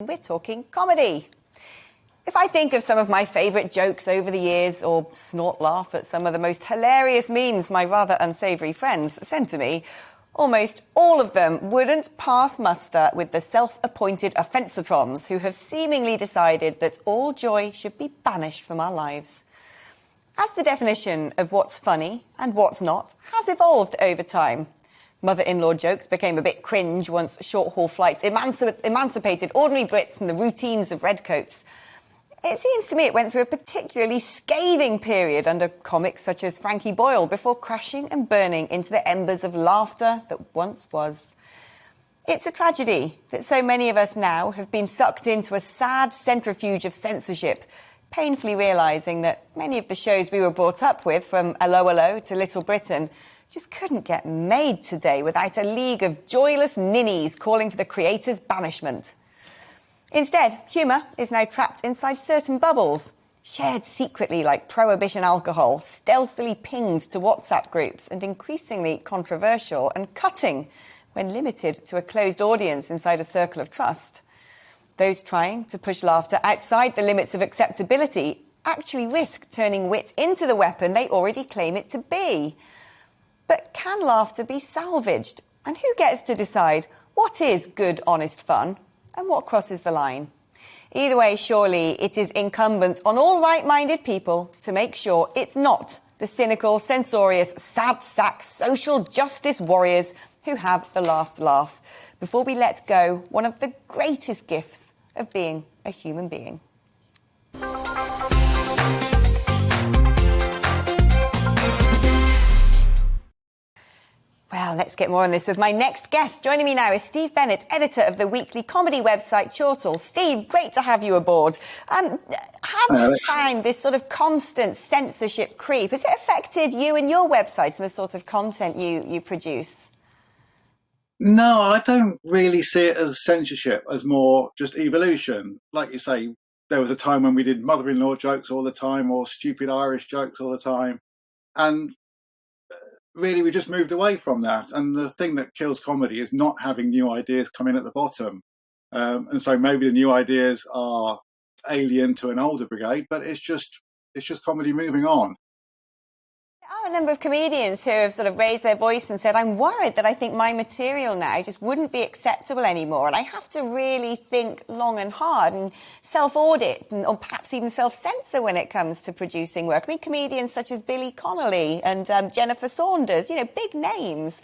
We're talking comedy. If I think of some of my favourite jokes over the years, or snort laugh at some of the most hilarious memes my rather unsavoury friends send to me, almost all of them wouldn't pass muster with the self-appointed offensatrons who have seemingly decided that all joy should be banished from our lives. As the definition of what's funny and what's not has evolved over time, mother-in-law jokes became a bit cringe once short-haul flights emancipated ordinary Brits from the routines of redcoats. It seems to me it went through a particularly scathing period under comics such as Frankie Boyle before crashing and burning into the embers of laughter that once was. It's a tragedy that so many of us now have been sucked into a sad centrifuge of censorship, painfully realising that many of the shows we were brought up with, from 'Allo 'Allo to Little Britain, just couldn't get made today without a league of joyless ninnies calling for the creator's banishment. Instead, humour is now trapped inside certain bubbles, shared secretly like prohibition alcohol, stealthily pinged to WhatsApp groups, and increasingly controversial and cutting when limited to a closed audience inside a circle of trust. Those trying to push laughter outside the limits of acceptability actually risk turning wit into the weapon they already claim it to be. But can laughter be salvaged? And who gets to decide what is good, honest fun and what crosses the line? Either way, surely it is incumbent on all right-minded people to make sure it's not the cynical, censorious, sad sack social justice warriors who have the last laugh before we let go one of the greatest gifts of being a human being. Well, let's get more on this with my next guest. Joining me now is Steve Bennett, editor of the weekly comedy website Chortle. Steve, great to have you aboard. Have you found this sort of constant censorship creep? Has it affected you and your website and the sort of content you produce? No, I don't really see it as censorship, as more just evolution. Like you say, there was a time when we did mother-in-law jokes all the time or stupid Irish jokes all the time. And really, we just moved away from that. And the thing that kills comedy is not having new ideas come in at the bottom. And so maybe the new ideas are alien to an older brigade, but it's just comedy moving on. There are a number of comedians who have sort of raised their voice and said, I'm worried that I think my material now just wouldn't be acceptable anymore, and I have to really think long and hard and self-audit or perhaps even self-censor when it comes to producing work. I mean, comedians such as Billy Connolly and Jennifer Saunders, big names.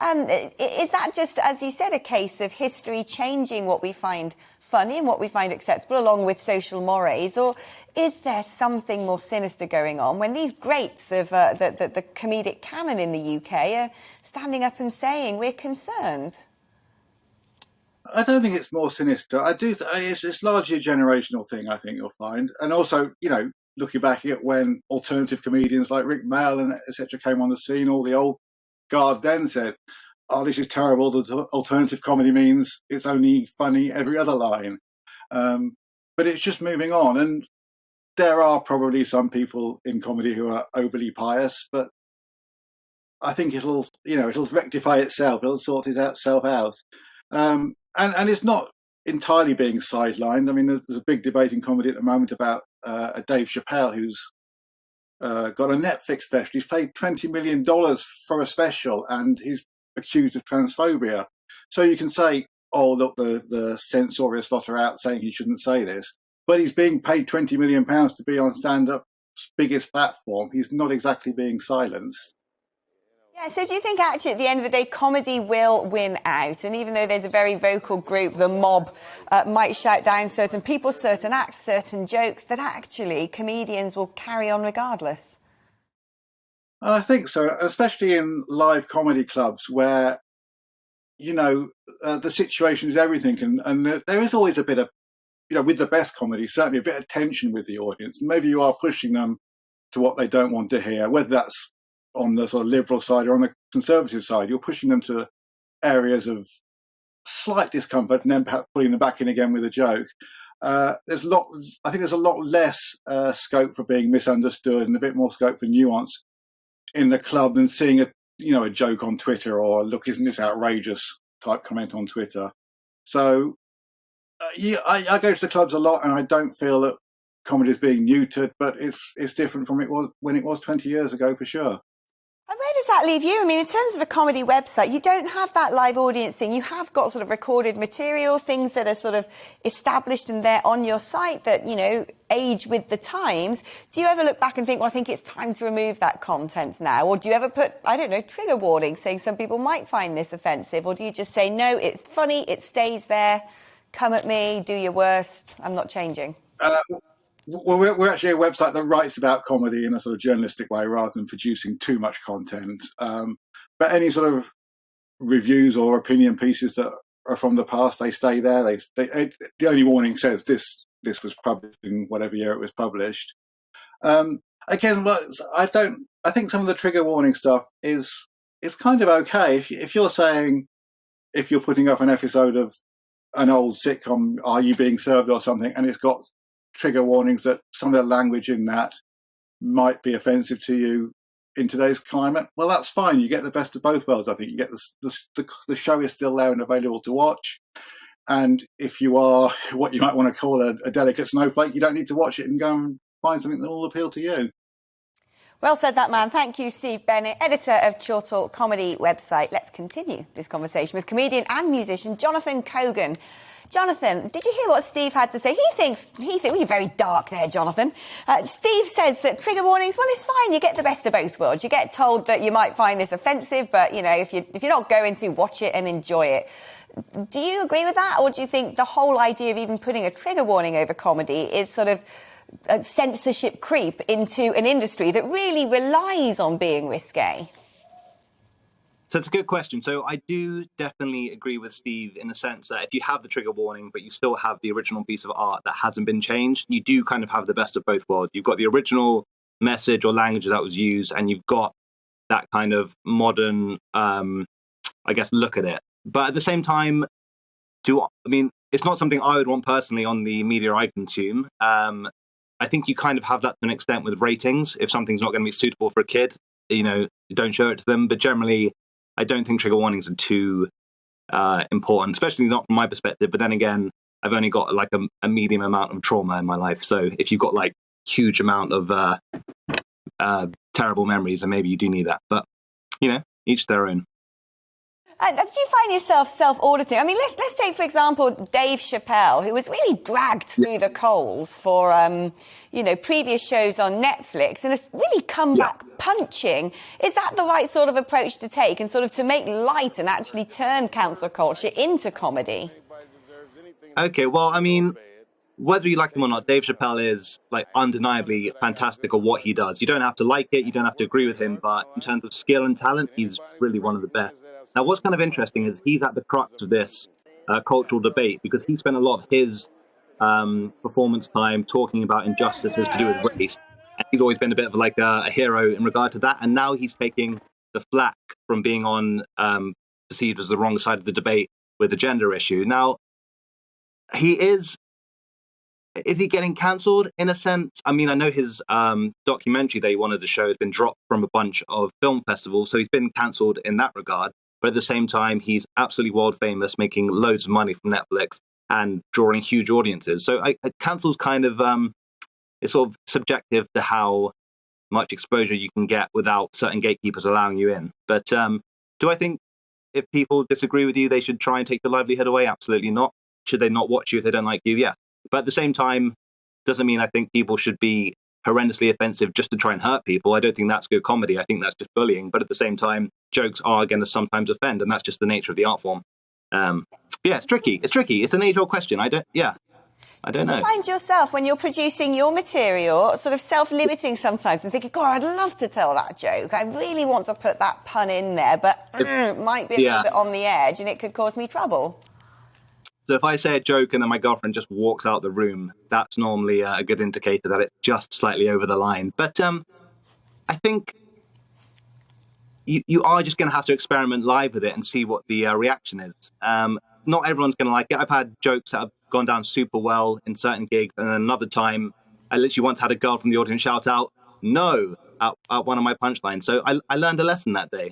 Is that just, as you said, a case of history changing what we find funny and what we find acceptable along with social mores? Or is there something more sinister going on when these greats of the comedic canon in the UK are standing up and saying we're concerned? I don't think it's more sinister. It's largely a generational thing, I think you'll find. And also, looking back at when alternative comedians like Rick Mail and etc. came on the scene, all the old guard then said, oh, this is terrible. The alternative comedy means it's only funny every other line. But it's just moving on. And there are probably some people in comedy who are overly pious, but I think it'll rectify itself. It'll sort itself out. And it's not entirely being sidelined. I mean, there's a big debate in comedy at the moment about Dave Chappelle, who's got a Netflix special. He's paid $20 million for a special, and he's accused of transphobia. So you can say, oh, look, the censorious lot are out saying he shouldn't say this. But he's being paid £20 million to be on stand-up's biggest platform. He's not exactly being silenced. Yeah, so do you think actually at the end of the day comedy will win out? And even though there's a very vocal group, the mob might shout down certain people, certain acts, certain jokes, that actually comedians will carry on regardless? I think so, especially in live comedy clubs where, the situation is everything. And there is always a bit of, with the best comedy, certainly a bit of tension with the audience. And maybe you are pushing them to what they don't want to hear, whether that's on the sort of liberal side or on the conservative side. You're pushing them to areas of slight discomfort and then perhaps pulling them back in again with a joke. I think there's a lot less scope for being misunderstood and a bit more scope for nuance in the club than seeing a joke on Twitter or, look, isn't this outrageous type comment on Twitter. So I go to the clubs a lot, and I don't feel that comedy is being neutered, but it's different from it was when it was 20 years ago, for sure. And where does that leave you? I mean, in terms of a comedy website, you don't have that live audience thing. You have got sort of recorded material, things that are sort of established and they're on your site that, you know, age with the times. Do you ever look back and think, well, I think it's time to remove that content now? Or do you ever put, I don't know, trigger warnings saying some people might find this offensive? Or do you just say, no, it's funny, it stays there, come at me, do your worst, I'm not changing? Well, we're actually a website that writes about comedy in a sort of journalistic way rather than producing too much content. But any sort of reviews or opinion pieces that are from the past, they stay there. The only warning says this was published in whatever year it was published. Again, I think some of the trigger warning stuff is kind of okay. If you're saying, if you're putting up an episode of an old sitcom, Are You Being Served or something, and it's got trigger warnings that some of the language in that might be offensive to you in today's climate, well, that's fine. You get the best of both worlds. I think you get the show is still there and available to watch. And if you are what you might want to call a delicate snowflake, you don't need to watch it and go and find something that will appeal to you. Well said, that man. Thank you, Steve Bennett, editor of Chortle comedy website. Let's continue this conversation with comedian and musician Jonathan Kogan. Jonathan, did you hear what Steve had to say? He thinks you're very dark there, Jonathan. Steve says that trigger warnings, well, it's fine. You get the best of both worlds. You get told that you might find this offensive, but, you know, if you're not going to, watch it and enjoy it. Do you agree with that? Or do you think the whole idea of even putting a trigger warning over comedy is sort of a censorship creep into an industry that really relies on being risque? So it's a good question. So I do definitely agree with Steve in the sense that if you have the trigger warning, but you still have the original piece of art that hasn't been changed, you do kind of have the best of both worlds. You've got the original message or language that was used, and you've got that kind of modern, I guess, look at it. But at the same time, it's not something I would want personally on the media I consume. I think you kind of have that to an extent with ratings. If something's not going to be suitable for a kid, you know, don't show it to them. But generally, I don't think trigger warnings are too important, especially not from my perspective. But then again, I've only got like a medium amount of trauma in my life. So if you've got like huge amount of terrible memories, then maybe you do need that. But, you know, each their own. And do you find yourself self-auditing? I mean, let's take, for example, Dave Chappelle, who was really dragged through the coals for, previous shows on Netflix and has really come back punching. Is that the right sort of approach to take and sort of to make light and actually turn cancel culture into comedy? Okay, well, I mean, whether you like him or not, Dave Chappelle is like undeniably fantastic at what he does. You don't have to like it, you don't have to agree with him, but in terms of skill and talent, he's really one of the best. Now, what's kind of interesting is he's at the crux of this cultural debate because he spent a lot of his performance time talking about injustices to do with race. And he's always been a bit of like a hero in regard to that. And now he's taking the flack from being on perceived as the wrong side of the debate with the gender issue. Now, is he getting cancelled in a sense? I mean, I know his documentary that he wanted to show has been dropped from a bunch of film festivals, so he's been cancelled in that regard. But at the same time, he's absolutely world famous, making loads of money from Netflix and drawing huge audiences. So cancel's kind of, it's sort of subjective to how much exposure you can get without certain gatekeepers allowing you in. But do I think if people disagree with you, they should try and take your livelihood away? Absolutely not. Should they not watch you if they don't like you? Yeah. But at the same time, doesn't mean I think people should be horrendously offensive just to try and hurt people. I don't think that's good comedy. I think that's just bullying. But at the same time, jokes are going to sometimes offend, and that's just the nature of the art form. It's tricky. It's an age-old question. I don't know. You find yourself, when you're producing your material, sort of self-limiting sometimes and thinking, God, I'd love to tell that joke. I really want to put that pun in there, but it might be a little bit on the edge and it could cause me trouble. So if I say a joke and then my girlfriend just walks out the room, that's normally a good indicator that it's just slightly over the line. But I think you are just going to have to experiment live with it and see what the reaction is. Not everyone's going to like it. I've had jokes that have gone down super well in certain gigs, and then another time, I literally once had a girl from the audience shout out "no" at one of my punchlines. So I learned a lesson that day.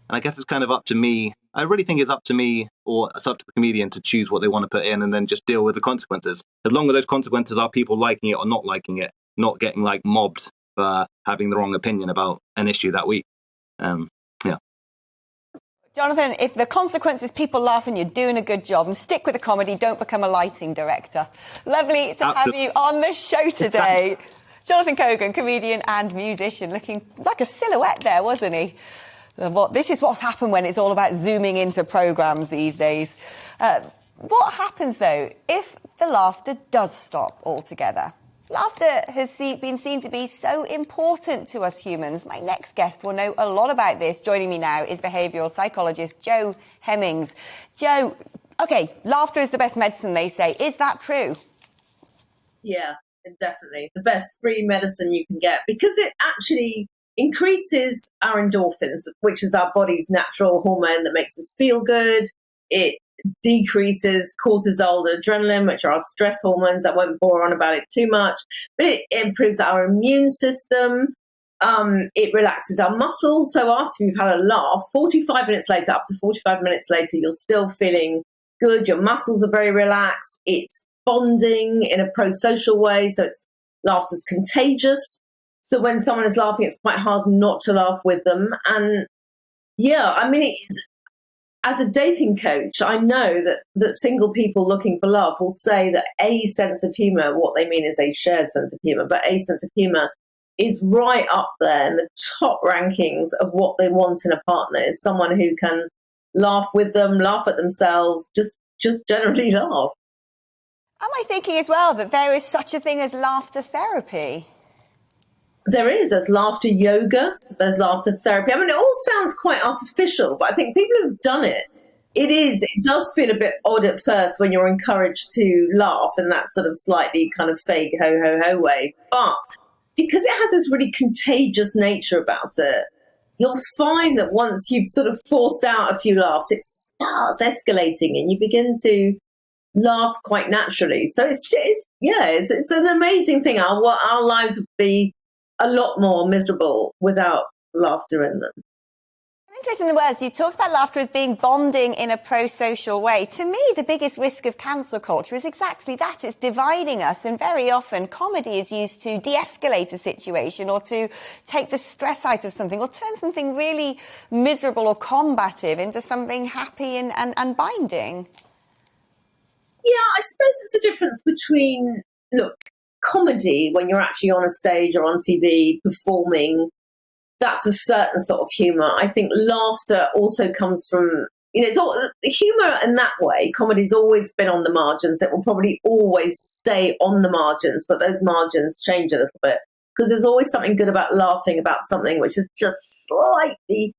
And I guess it's kind of up to me. I really think it's up to me, or it's up to the comedian to choose what they want to put in and then just deal with the consequences. As long as those consequences are people liking it or not liking it, not getting like mobbed for having the wrong opinion about an issue that week. Yeah. Jonathan, if the consequence is people laughing, you're doing a good job. And stick with the comedy, don't become a lighting director. Lovely to have you on the show today. Jonathan Kogan, comedian and musician, looking like a silhouette there, wasn't he? This is what's happened when it's all about zooming into programmes these days. What happens, though, if the laughter does stop altogether? Laughter has been seen to be so important to us humans. My next guest will know a lot about this. Joining me now is behavioural psychologist Jo Hemmings. Jo, OK, laughter is the best medicine, they say. Is that true? Yeah, definitely. The best free medicine you can get, because it actually increases our endorphins, which is our body's natural hormone that makes us feel good. It decreases cortisol and adrenaline, which are our stress hormones. I won't bore on about it too much, but it improves our immune system. It relaxes our muscles. So after you've had a laugh, 45 minutes later, up to 45 minutes later, you're still feeling good. Your muscles are very relaxed. It's bonding in a pro-social way. So laughter's contagious. So when someone is laughing, it's quite hard not to laugh with them. And yeah, I mean, as a dating coach, I know that single people looking for love will say that a sense of humour, what they mean is a shared sense of humour, but a sense of humour is right up there in the top rankings of what they want in a partner, is someone who can laugh with them, laugh at themselves, just generally laugh. Am I thinking as well that there is such a thing as laughter therapy? There's laughter yoga, there's laughter therapy. I mean, it all sounds quite artificial, but I think people who've done it, it does feel a bit odd at first when you're encouraged to laugh in that sort of slightly kind of fake ho way. But because it has this really contagious nature about it, you'll find that once you've sort of forced out a few laughs, it starts escalating and you begin to laugh quite naturally. So it's an amazing thing. Our lives would be a lot more miserable without laughter in them. Interesting words. You talked about laughter as being bonding in a pro-social way. To me, the biggest risk of cancel culture is exactly that. It's dividing us, and very often comedy is used to de-escalate a situation or to take the stress out of something or turn something really miserable or combative into something happy and binding. Yeah, I suppose it's a difference between, comedy, when you're actually on a stage or on TV performing, that's a certain sort of humour. I think laughter also comes from, it's all humour in that way. Comedy's always been on the margins. It will probably always stay on the margins, but those margins change a little bit because there's always something good about laughing about something which is just slightly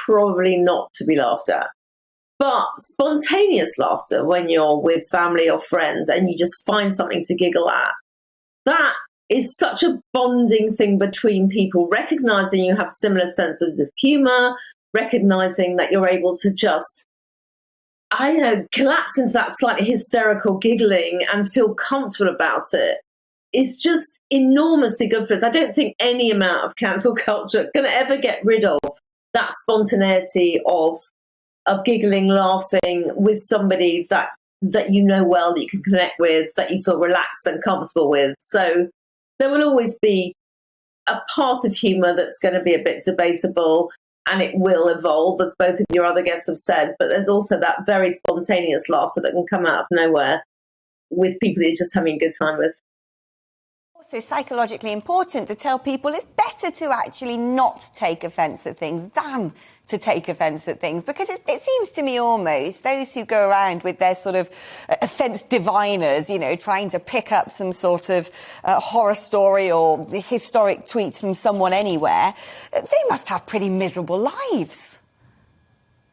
probably not to be laughed at. But spontaneous laughter, when you're with family or friends and you just find something to giggle at, that is such a bonding thing between people, recognizing you have similar senses of humor, recognizing that you're able to just, collapse into that slightly hysterical giggling and feel comfortable about it. It's just enormously good for us. I don't think any amount of cancel culture can ever get rid of that spontaneity of giggling, laughing with somebody that you know well, that you can connect with, that you feel relaxed and comfortable with. So there will always be a part of humour that's going to be a bit debatable, and it will evolve, as both of your other guests have said. But there's also that very spontaneous laughter that can come out of nowhere with people that you're just having a good time with. Also psychologically important to tell people it's better to actually not take offence at things than to take offence at things, because it seems to me almost those who go around with their sort of offence diviners, trying to pick up some sort of horror story or historic tweet from someone anywhere, they must have pretty miserable lives.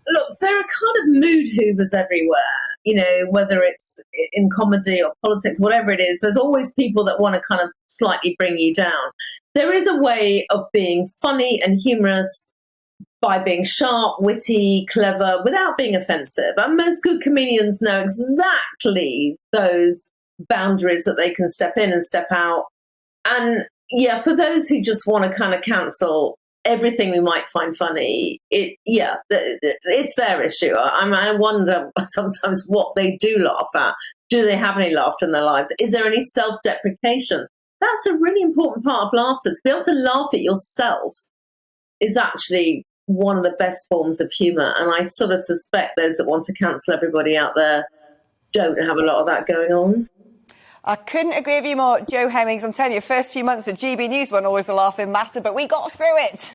Look, there are kind of mood hoovers everywhere, whether it's in comedy or politics, whatever it is. There's always people that want to kind of slightly bring you down. There is a way of being funny and humorous by being sharp, witty, clever, without being offensive. And most good comedians know exactly those boundaries that they can step in and step out. And yeah, for those who just want to kind of cancel everything we might find funny, it's their issue. I wonder sometimes what they do laugh at. Do they have any laughter in their lives? Is there any self-deprecation? That's a really important part of laughter. To be able to laugh at yourself is actually one of the best forms of humour. And I sort of suspect those that want to cancel everybody out there don't have a lot of that going on. I couldn't agree with you more, Jo Hemmings. I'm telling you, first few months at GB News weren't always a laughing matter, but we got through it.